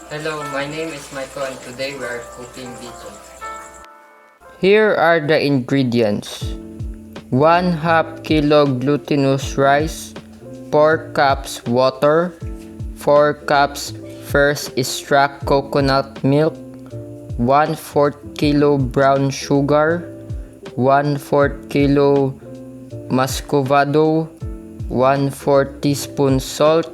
Hello, my name is Michael and today we are cooking biko. Here are the ingredients. 1/2 kilo glutinous rice, 4 cups water, 4 cups first extract coconut milk, 1/4 kilo brown sugar, 1/4 kilo muscovado, 1/4 teaspoon salt,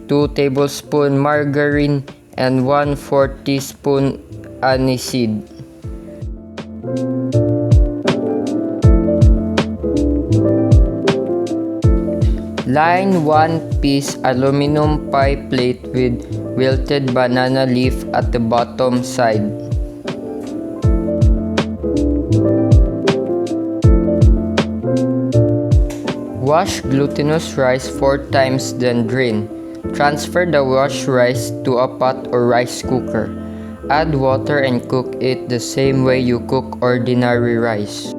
2 tablespoon margarine, and 1/4 teaspoon aniseed. Line 1 piece aluminum pie plate with wilted banana leaf at the bottom side. Wash glutinous rice 4 times then drain. Transfer the washed rice to a pot or rice cooker. Add water and cook it the same way you cook ordinary rice.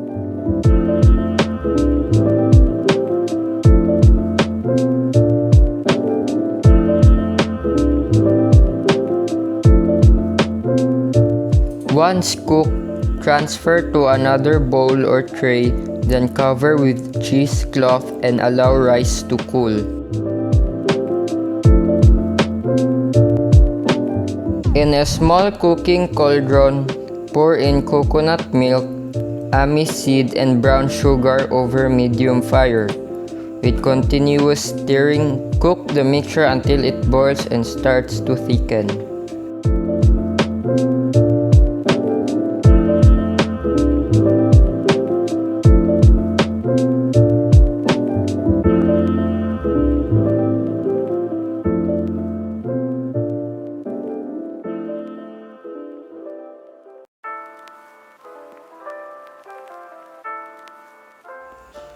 Once cooked, transfer to another bowl or tray, then cover with cheesecloth and allow rice to cool. In a small cooking cauldron, pour in coconut milk, aniseed, and brown sugar over medium fire. With continuous stirring, cook the mixture until it boils and starts to thicken.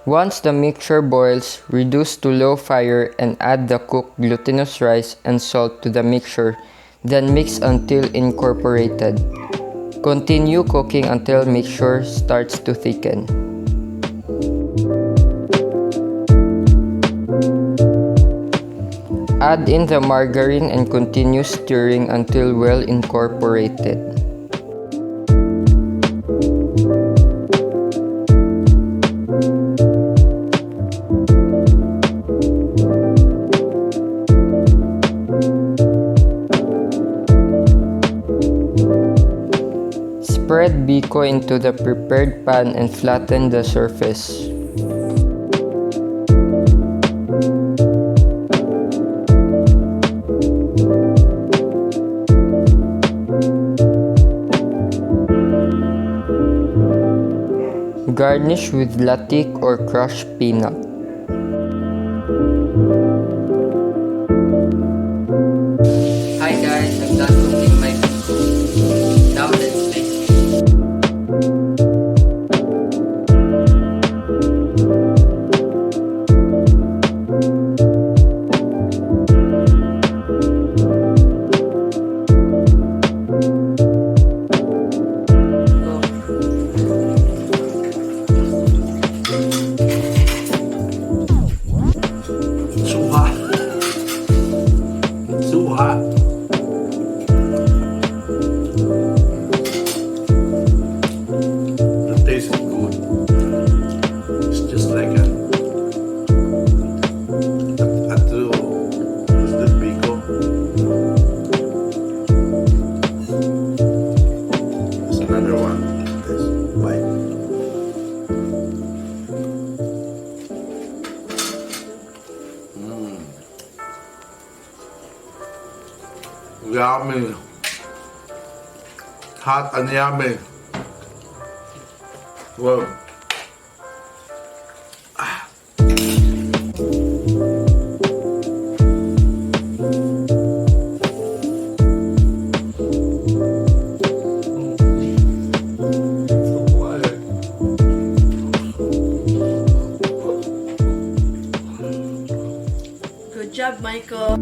Once the mixture boils, reduce to low fire and add the cooked glutinous rice and salt to the mixture, then mix until incorporated. Continue cooking until mixture starts to thicken. Add in the margarine and continue stirring until well incorporated. Spread biko into the prepared pan and flatten the surface. Garnish with latik or crushed peanut. Hi guys, I'm done cooking my biko. Now let's taste it. So hot. It's so hot. The taste is good. It's just like a true roasted biko. There's another one. This bite. Yummy. Hot and yummy. Wow. Good job, Michael.